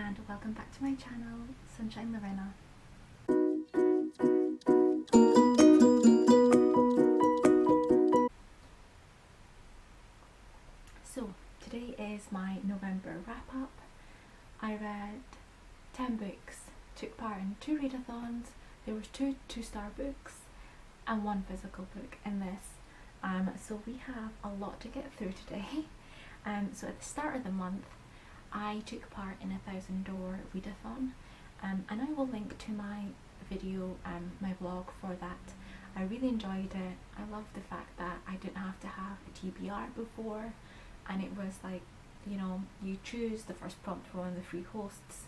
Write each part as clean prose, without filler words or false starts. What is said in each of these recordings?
and welcome back to my channel, Sunshine Lorena. So today is my November wrap up. I read 10 books, took part in 2 readathons. There was 2 2-star books and 1 physical book in this. So we have a lot to get through today. So at the start of the month I took part in a 1,000 door readathon, and I will link to my video, my vlog for that. I really enjoyed it. I loved the fact that I didn't have to have a TBR before, and it was like, you know, you choose the first prompt for one of the free hosts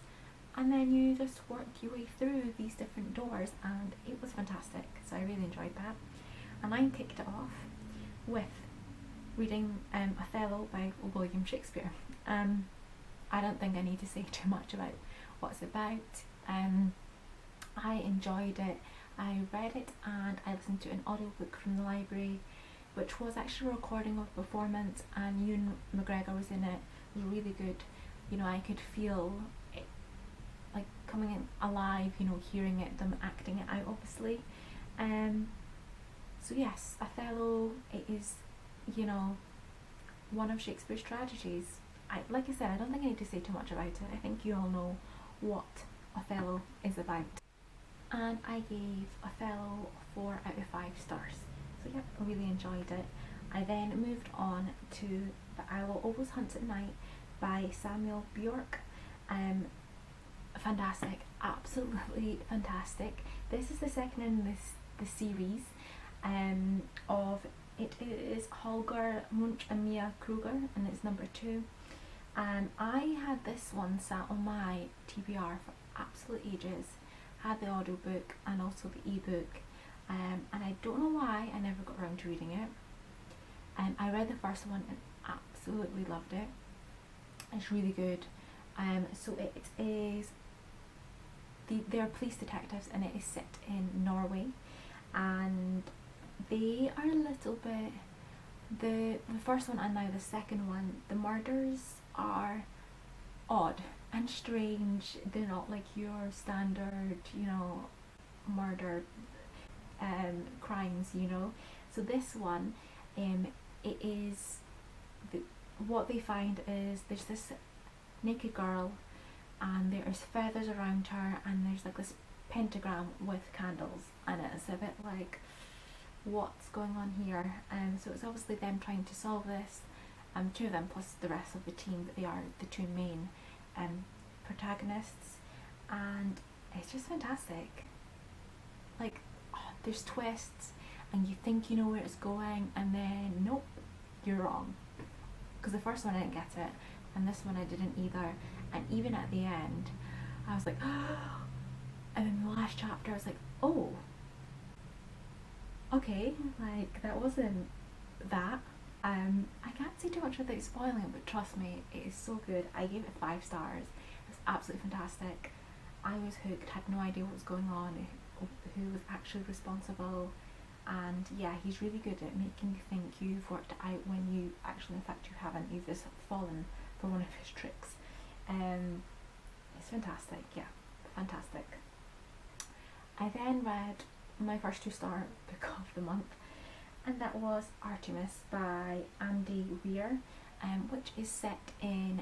and then you just work your way through these different doors, and it was fantastic. So I really enjoyed that, and I kicked it off with reading Othello by William Shakespeare. I don't think I need to say too much about what it's about. I enjoyed it. I read it and I listened to an audiobook from the library, which was actually a recording of a performance, and Ewan McGregor was in it. It was really good. You know, I could feel it like coming in alive, you know, hearing it, them acting it out obviously. So yes, Othello, it is, you know, one of Shakespeare's tragedies. Like I said, I don't think I need to say too much about it. I think you all know what Othello is about. And I gave Othello 4 out of 5 stars. So yeah, I really enjoyed it. I then moved on to The I Will Always Hunt at Night by Samuel Bjork. Fantastic, absolutely fantastic. This is the second in the series of, it is Holger Munch and Mia Kruger, and it's number 2. I had this one sat on my TBR for absolute ages. Had the audiobook and also the ebook, and I don't know why I never got around to reading it. I read the first one and absolutely loved it. It's really good. So it is, they're police detectives, and it is set in Norway, and they are a little bit, the first one and now the second one, the murders are odd and strange. They're not like your standard, you know, murder crimes, you know. So this one, it is, what they find is there's this naked girl and there's feathers around her, and there's like this pentagram with candles, and it's a bit like, what's going on here? So it's obviously them trying to solve this, 2 of them plus the rest of the team, but they are the 2 main protagonists, and it's just fantastic. Like, there's twists and you think you know where it's going, and then nope, you're wrong, because the first one I didn't get it, and this one I didn't either. And even at the end I was like, oh, and then the last chapter I was like, oh okay, like that wasn't that. I can't say too much without spoiling it, but trust me, it is so good. I gave it 5 stars. It's absolutely fantastic. I was hooked, had no idea what was going on, who was actually responsible, and yeah, he's really good at making you think you've worked it out when you actually, in fact, you haven't. You've just fallen for one of his tricks. It's fantastic, yeah, fantastic. I then read my first 2-star book of the month, and that was Artemis by Andy Weir, which is set in,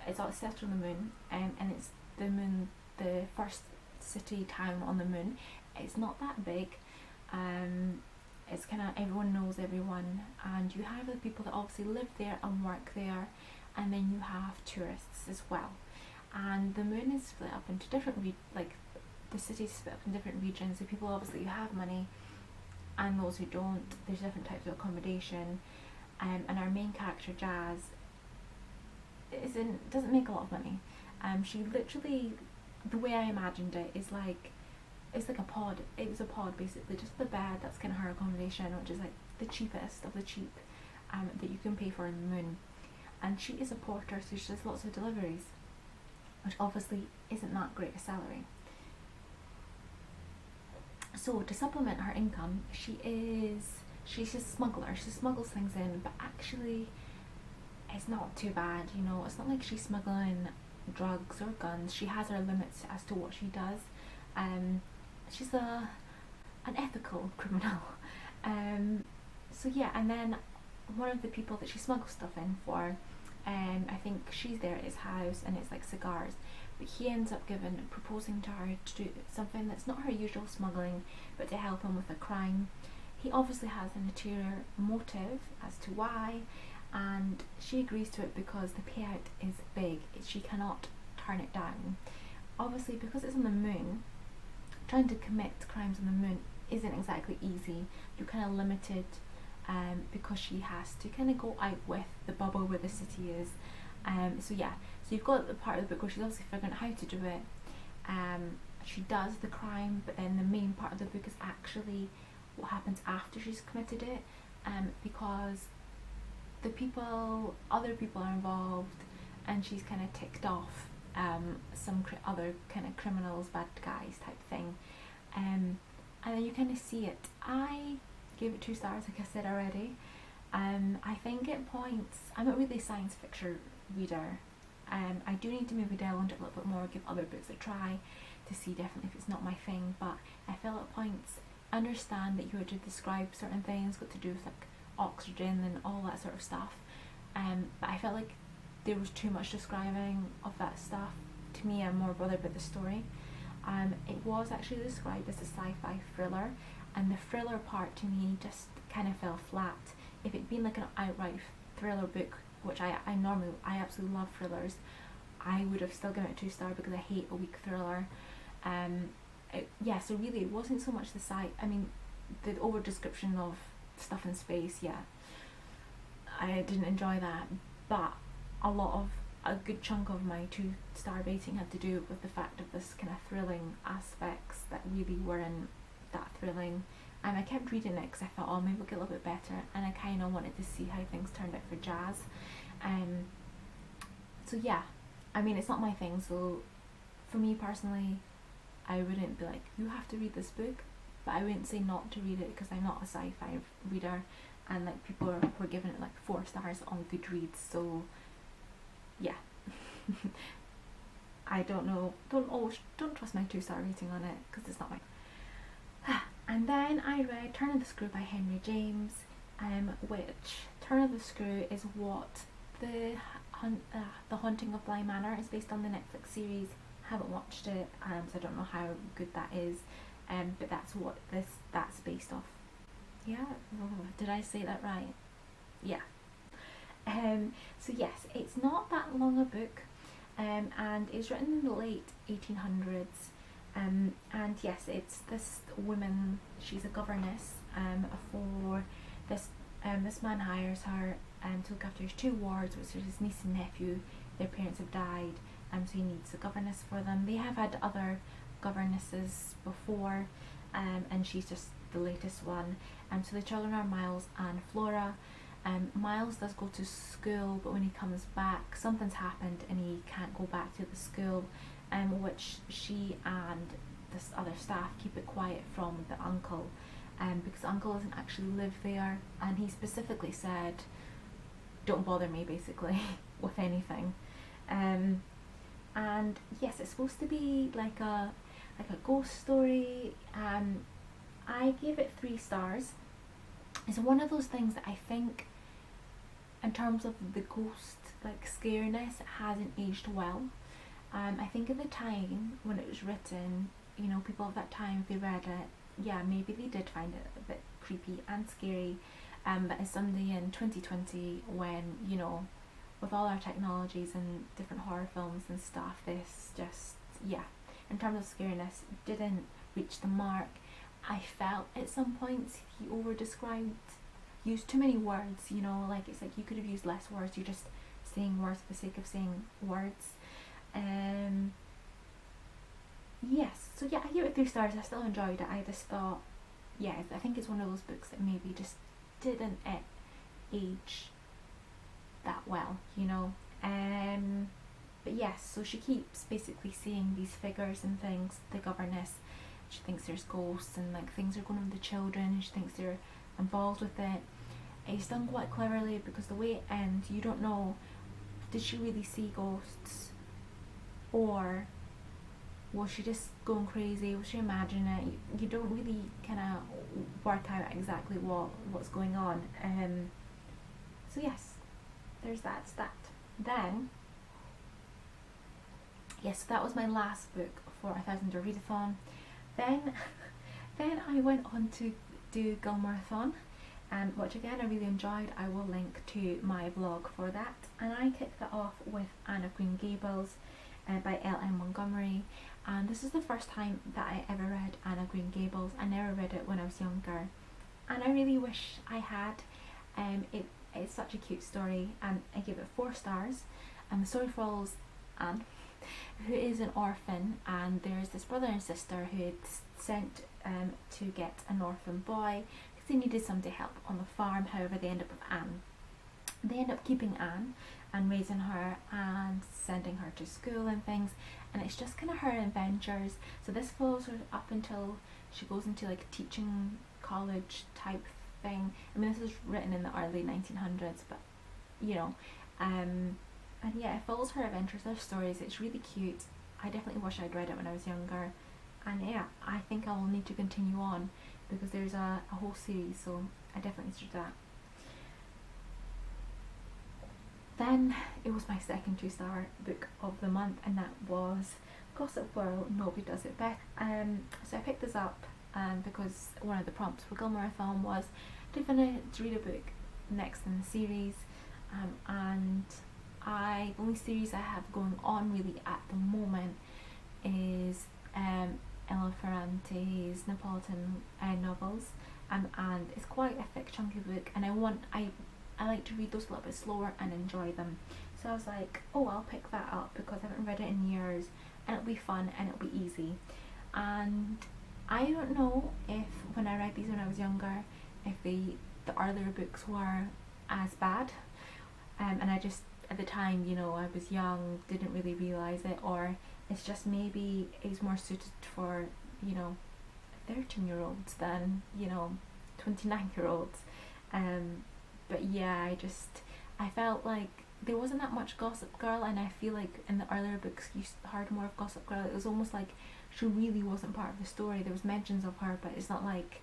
it's set on the moon, and it's the moon, the first city town on the moon. It's not that big. It's kind of, everyone knows everyone, and you have the people that obviously live there and work there, and then you have tourists as well. And the moon is split up into different like the city's split up in different regions. So people obviously who have money and those who don't, there's different types of accommodation, and our main character Jazz doesn't make a lot of money. She literally, the way I imagined it is like, it's like a pod. It was a pod basically, just the bed, that's kind of her accommodation, which is like the cheapest of the cheap that you can pay for in the moon. And she is a porter, so she does lots of deliveries, which obviously isn't that great a salary. So to supplement her income, she's a smuggler. She smuggles things in, but actually it's not too bad, you know. It's not like she's smuggling drugs or guns. She has her limits as to what she does. She's an ethical criminal. So yeah, and then one of the people that she smuggles stuff in for, I think she's there at his house and it's like cigars, but he ends up proposing to her to do something that's not her usual smuggling, but to help him with a crime. He obviously has an ulterior motive as to why, and she agrees to it because the payout is big. She cannot turn it down. Obviously, because it's on the moon, trying to commit crimes on the moon isn't exactly easy. You're kind of limited, because she has to kind of go out with the bubble where the city is. So you've got the part of the book where she's obviously figuring out how to do it. She does the crime, but then the main part of the book is actually what happens after she's committed it, because other people are involved, and she's kind of ticked off some other kind of criminals, bad guys type thing, and then you kind of see it. I gave it 2 stars, like I said already. I think at points, I'm not really a science fiction reader. I do need to maybe delve into it a little bit more, give other books a try to see definitely if it's not my thing, but I feel at points, understand that you had to describe certain things, got to do with like oxygen and all that sort of stuff, but I felt like there was too much describing of that stuff. To me, I'm more bothered by the story. It was actually described as a sci-fi thriller, and the thriller part to me just kind of fell flat. If it'd been like an outright thriller book, which I absolutely love thrillers, I would have still given it 2 stars because I hate a weak thriller. So really it wasn't so much the over description of stuff in space, I didn't enjoy that, but a good chunk of my 2-star rating had to do with the fact of this kind of thrilling aspects that really weren't that thrilling. I kept reading it because I thought, oh, maybe it'll get a little bit better, and I kind of wanted to see how things turned out for Jazz. It's not my thing, so for me personally, I wouldn't be like, you have to read this book, but I wouldn't say not to read it because I'm not a sci-fi reader, and like people were giving it like 4 stars on Goodreads, so yeah. I don't know, don't trust my 2-star rating on it because it's not my. And then I read Turn of the Screw by Henry James, which Turn of the Screw is what the Haunting of Bly Manor is based on, the Netflix series. Haven't watched it, so I don't know how good that is, but that's what that's based off. Yeah, did I say that right? Yeah. So yes, it's not that long a book, and it's written in the late 1800s. And yes, it's this woman, she's a governess for this, this man hires her to look after his 2 wards, which is his niece and nephew. Their parents have died, so he needs a governess for them. They have had other governesses before, and she's just the latest one. So the children are Miles and Flora. Miles does go to school, but when he comes back, something's happened and he can't go back to the school, which she and this other staff keep it quiet from the uncle, because the uncle doesn't actually live there, and he specifically said, don't bother me, basically, with anything. And yes, it's supposed to be like a ghost story. I gave it 3 stars. It's one of those things that I think, in terms of the ghost scariness, it hasn't aged well. I think at the time when it was written, people of that time, if they read it, maybe they did find it a bit creepy and scary. But as somebody in 2020, when with all our technologies and different horror films and stuff, this just, in terms of scariness, didn't reach the mark. I felt at some points he used too many words, it's like you could have used less words, you're just saying words for the sake of saying words. Yes, so I gave it 3 stars. I still enjoyed it. I just thought, I think it's one of those books that maybe just didn't age that well, but yes, so she keeps basically seeing these figures and things, the governess. She thinks there's ghosts and things are going on with the children. She thinks they're involved with it. It's done quite cleverly because the way it ends, you don't know, did she really see ghosts? or was she just going crazy? Was she imagining it? You don't really kind of work out exactly what's going on. So yes, there's that. Then, yes, so that was my last book for 1000 Door Readathon. Then I went on to do Gilmarathon, which again I really enjoyed. I will link to my vlog for that. And I kicked that off with Anne of Green Gables by L.M. Montgomery. And this is the first time that I ever read Anne of Green Gables. I never read it when I was younger, and I really wish I had. It's such a cute story, and I gave it 4 stars. And the story follows Anne, who is an orphan, and there's this brother and sister who had sent to get an orphan boy because they needed somebody to help on the farm. However, they end up with Anne. They end up keeping Anne and raising her and sending her to school and things, and it's just kind of her adventures. So this follows her up until she goes into like teaching college type thing. I mean, this is written in the early 1900s, but you know, and yeah, it follows her adventures, their stories. It's really cute. I definitely wish I'd read it when I was younger, and yeah, I think I will need to continue on because there's a whole series, so I definitely should do that. Then it was my second 2-star book of the month, and that was Gossip Girl, Nobody Does It Better. So I picked this up because one of the prompts for Gilmarathon was to read a book next in the series, and the only series I have going on really at the moment is Ella Ferrante's Neapolitan novels, and it's quite a thick chunky book, and I like to read those a little bit slower and enjoy them. So I was like, oh, I'll pick that up because I haven't read it in years, and it'll be fun and it'll be easy. And I don't know if when I read these when I was younger, if the earlier books were as bad, and I just, at the time, you know, I was young, didn't really realise it, or it's just maybe it's more suited for, you know, 13-year-olds than, you know, 29-year-olds. But yeah, I felt like there wasn't that much Gossip Girl, and I feel like in the earlier books you heard more of Gossip Girl. It was almost like she really wasn't part of the story. There was mentions of her, but it's not like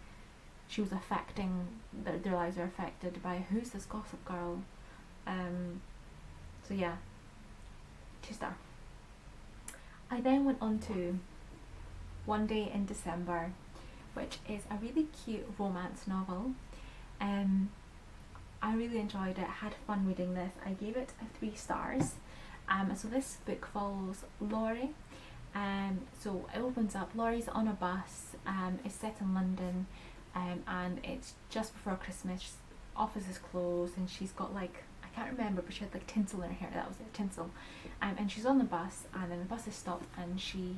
she was affecting, their lives are affected by who's this Gossip Girl. So yeah, 2-star. I then went on to One Day in December, which is a really cute romance novel. I really enjoyed it, had fun reading this. I gave it 3 stars. So this book follows Laurie. So it opens up, Laurie's on a bus, it's set in London, and it's just before Christmas, office is closed, and she's got like, I can't remember, but she had like tinsel in her hair, that was it, tinsel. And she's on the bus, and then the bus is stopped, and she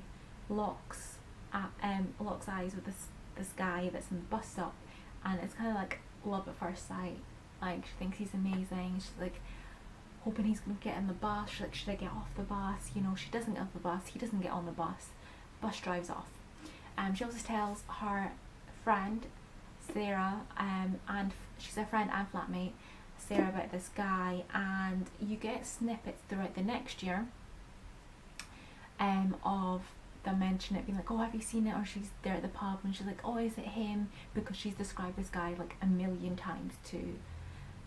locks eyes with this guy that's in the bus stop, and it's kind of like love at first sight. Like, she thinks he's amazing, she's like hoping he's gonna get in the bus. She's like, should I get off the bus? You know, she doesn't get off the bus, he doesn't get on the bus, bus drives off. She also tells her friend Sarah, and she's a friend and flatmate, Sarah, about this guy, and you get snippets throughout the next year of them mention it, being like, oh, have you seen it? Or she's there at the pub and she's like, oh, is it him? Because she's described this guy like a million times to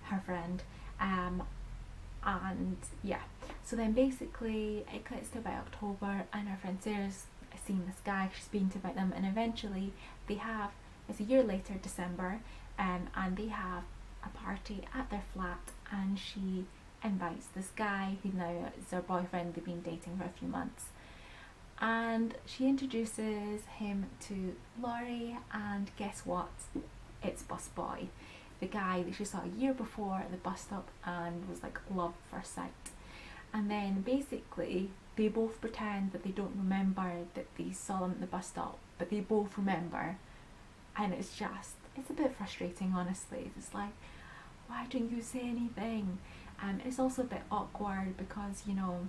her friend. And yeah, so then basically it cuts to about October, and her friend Sarah's seen this guy, she's been to about them, and eventually it's a year later, December, and they have a party at their flat, and she invites this guy who now is her boyfriend. They've been dating for a few months, and she introduces him to Laurie, and guess what? It's Bus Boy, the guy that she saw a year before at the bus stop and was like love at first sight. And then basically they both pretend that they don't remember that they saw him at the bus stop, but they both remember, and it's a bit frustrating, honestly. It's like, why don't you say anything? It's also a bit awkward because, you know,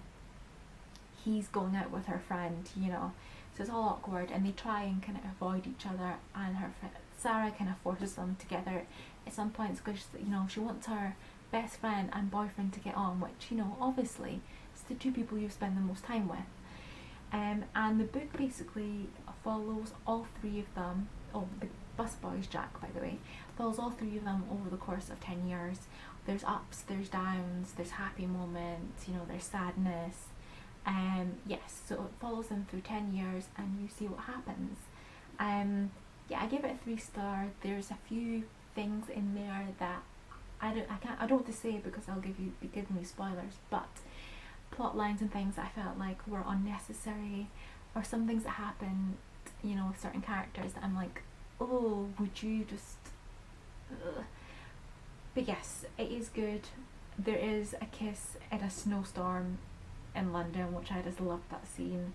he's going out with her friend, you know, so it's all awkward, and they try and kind of avoid each other, and her friend Sarah kind of forces them together at some points because, you know, she wants her best friend and boyfriend to get on, which, you know, obviously it's the 2 people you spend the most time with. And the book basically follows all three of them. Oh, the busboy's Jack, by the way, follows all three of them over the course of 10 years. There's ups, there's downs, there's happy moments, there's sadness. Yes, so it follows them through 10 years and you see what happens. Yeah, I give it a 3 star. There's a few things in there that I don't want to say because I'll be giving you spoilers, but plot lines and things that I felt like were unnecessary, or some things that happened, with certain characters that I'm like, oh, would you just But yes, it is good. There is a kiss in a snowstorm in London, which I just loved that scene,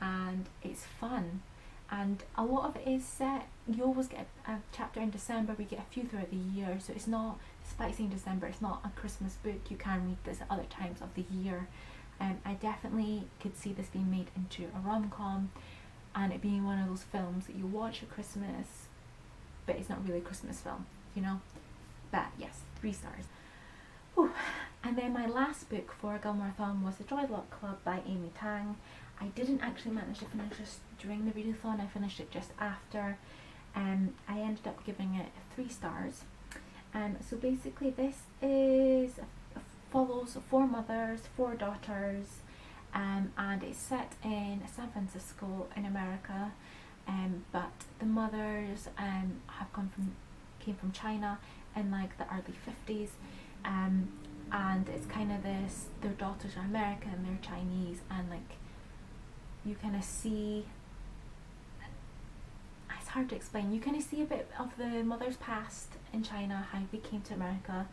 and it's fun. And a lot of it is set, you always get a chapter in December, we get a few throughout the year, so it's not, despite saying December, it's not a Christmas book. You can read this at other times of the year. I definitely could see this being made into a rom-com, and it being one of those films that you watch at Christmas, but it's not really a Christmas film, But yes, 3 stars. Whew. And then my last book for Gilmarathon was The Joy Luck Club by Amy Tang. I didn't actually manage to finish this during the readathon, I finished it just after. I ended up giving it 3 stars. So basically this follows 4 mothers, 4 daughters, and it's set in San Francisco in America, but the mothers came from China in like the early 50s, and it's kind of this, their daughters are American, they're Chinese, and like you kind of see, it's hard to explain, you kind of see a bit of the mother's past in China, how they came to America.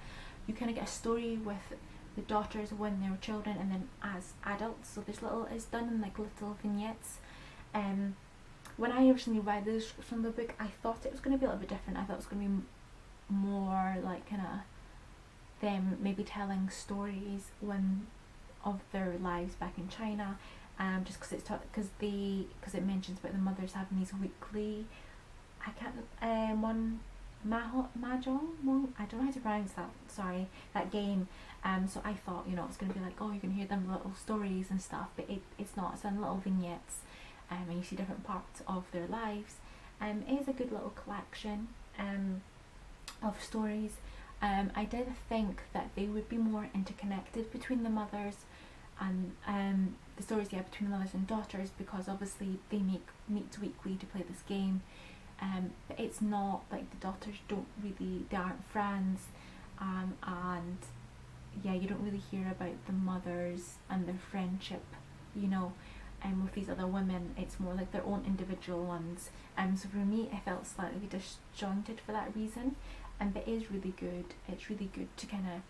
You kind of get a story with the daughters when they were children and then as adults, so it's done in like little vignettes. When I originally read the description of the book, I thought it was going to be a little bit different. I thought it was going to be more like kind of them maybe telling stories of their lives back in China, just because it mentions about the mothers having these weekly, mahjong, I don't know how to pronounce that, sorry, that game. So I thought, it's going to be like, oh, you can hear them little stories and stuff, but it's not. It's in little vignettes, and you see different parts of their lives. It is a good little collection of stories. I did think that they would be more interconnected between the mothers and the stories between the mothers and daughters, because obviously they meet weekly to play this game, but it's not like the daughters they aren't friends, and yeah, you don't really hear about the mothers and their friendship, with these other women. It's more like their own individual ones, so for me I felt slightly disjointed for that reason. But it is really good. It's really good to kind of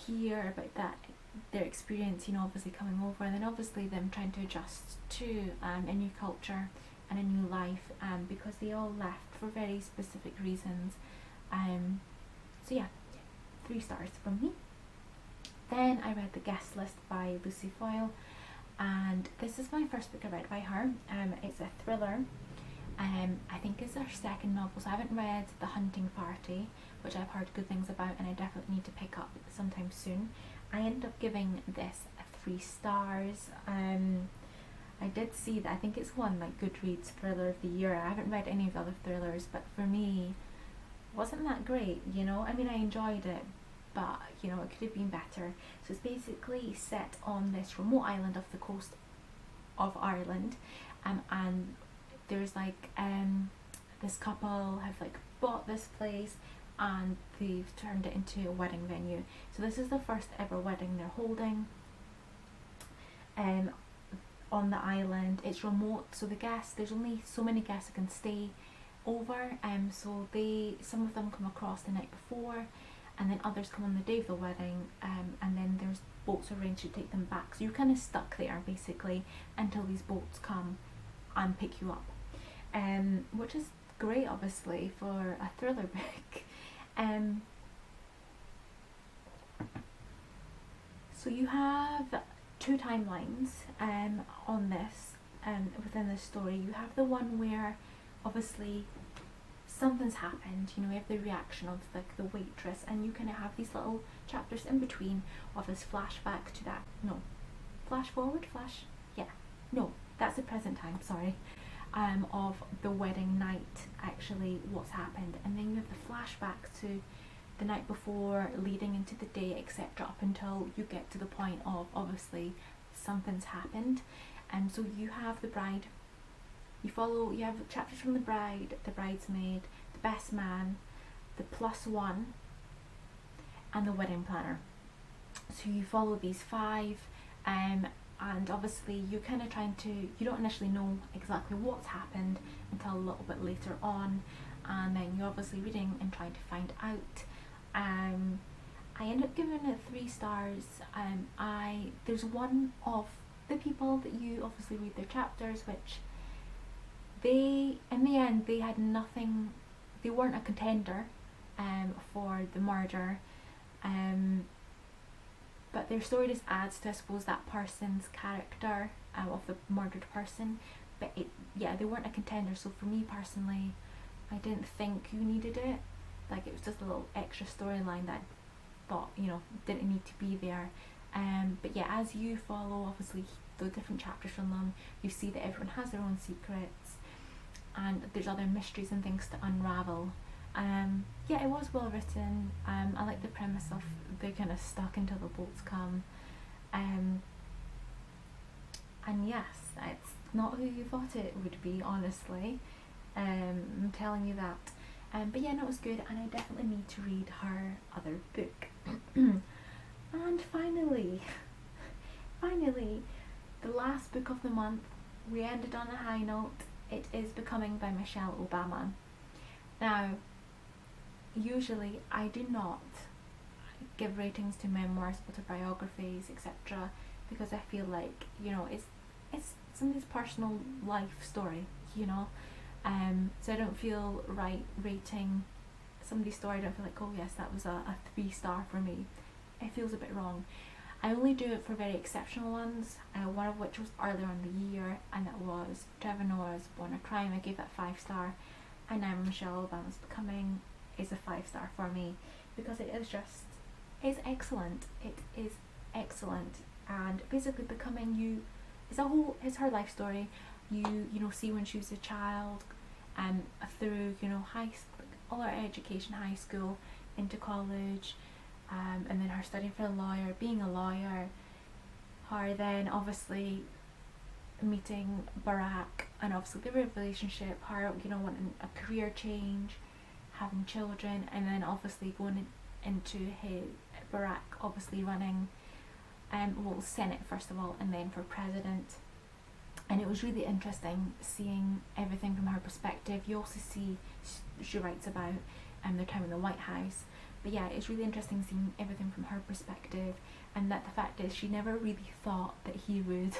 hear about their experience, obviously coming over, and then obviously them trying to adjust to a new culture and a new life, because they all left for very specific reasons. So yeah, 3 stars from me. Then I read The Guest List by Lucy Foyle, and this is my first book I read by her. It's a thriller. I think it's her second novel, so I haven't read The Hunting Party, which I've heard good things about and I definitely need to pick up sometime soon. I ended up giving this 3 stars. I did see that I think it's won like Goodreads Thriller of the Year. I haven't read any of the other thrillers, but for me, it wasn't that great, I mean, I enjoyed it, but it could have been better. So it's basically set on this remote island off the coast of Ireland, and there's like this couple have like bought this place and they've turned it into a wedding venue. So this is the first ever wedding they're holding on the island. It's remote, so there's only so many guests that can stay over, so some of them come across the night before, and then others come on the day of the wedding, and then there's boats arranged to take them back, so you're kind of stuck there basically until these boats come and pick you up, which is great obviously for a thriller book. So you have 2 timelines on this, within the story. You have the one where obviously something's happened, you have the reaction of like the waitress, and you kind of have these little chapters in between of this flashback to that, no, flash forward, that's the present time, sorry, of the wedding night, actually what's happened, and then you have the flashbacks to the night before, leading into the day, etc., up until you get to the point of obviously something's happened. And so you have the bride, you have chapters from the bride, the bridesmaid, the best man, the +1, and the wedding planner. So you follow these 5, and obviously you're kind of you don't initially know exactly what's happened until a little bit later on, and then you're obviously reading and trying to find out. I ended up giving it 3 stars. There's one of the people that you obviously read their chapters, which in the end they had nothing, they weren't a contender for the murder, but their story just adds to, I suppose, that person's character of the murdered person. But they weren't a contender, so for me personally, I didn't think you needed it. Like, it was just a little extra storyline that I thought, didn't need to be there. But yeah, as you follow obviously the different chapters from them, you see that everyone has their own secrets, and there's other mysteries and things to unravel. It was well written. I like the premise of they're kind of stuck until the boats come. And yes, it's not who you thought it would be, honestly. I'm telling you that. But yeah, no, it was good, and I definitely need to read her other book. And finally, the last book of the month, we ended on a high note. It is Becoming by Michelle Obama. Now, usually I do not give ratings to memoirs, autobiographies, etc., because I feel like, it's somebody's personal life story, so I don't feel right rating somebody's story. I don't feel like, oh yes, that was a 3-star for me. It feels a bit wrong. I only do it for very exceptional ones, one of which was earlier in the year, and that was Trevor Noah's Born a Crime. I gave that 5-star, and now Michelle Obama's Becoming is a 5-star for me, because it's excellent. It is excellent, and basically Becoming it's her life story. You see when she was a child, through all her education, high school, into college, and then her studying for being a lawyer, her then obviously meeting Barack, and obviously their relationship, her wanting a career change, having children, and then obviously going into Barack obviously running Senate first of all, and then for president. And it was really interesting seeing everything from her perspective. You also see she writes about their time in the White House. But yeah, it's really interesting seeing everything from her perspective, and that the fact is she never really thought that he would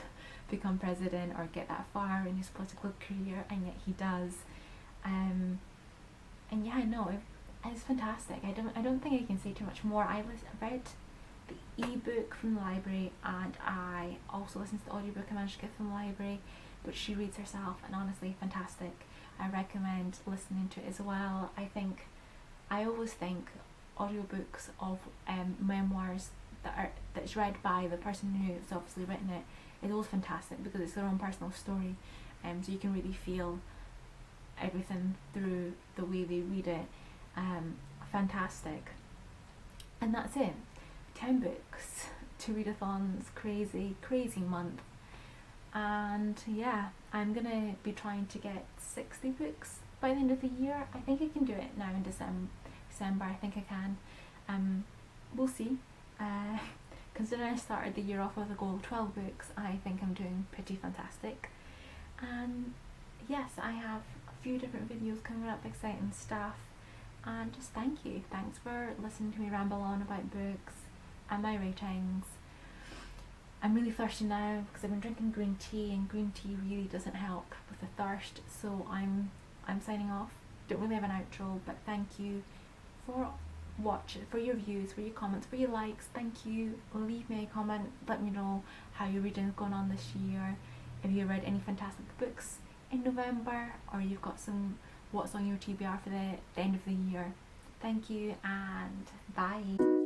become president or get that far in his political career, and yet he does. And yeah, no, it's fantastic. I don't think I can say too much more. I read the ebook from the library, and I also listened to the audiobook I managed to get from the library, but she reads herself, and honestly fantastic. I recommend listening to it as well. I always think audiobooks of memoirs that's read by the person who's obviously written it is always fantastic, because it's their own personal story, so you can really feel everything through the way they read it. Fantastic. And that's it. 10 books to readathon's crazy month, and yeah, I'm gonna be trying to get 60 books by the end of the year. I think I can do it now in December. I think I can. We'll see. Considering I started the year off with a goal of 12 books, I think I'm doing pretty fantastic. And yes, I have a few different videos coming up, exciting stuff, and just thanks for listening to me ramble on about books and my ratings. I'm really thirsty now because I've been drinking green tea, and green tea really doesn't help with the thirst, so I'm signing off. Don't really have an outro, but thank you for watching, for your views, for your comments, for your likes. Thank you. Leave me a comment, let me know how your reading is going on this year, if you read any fantastic books in November, or you've got what's on your TBR for the end of the year. Thank you, and bye.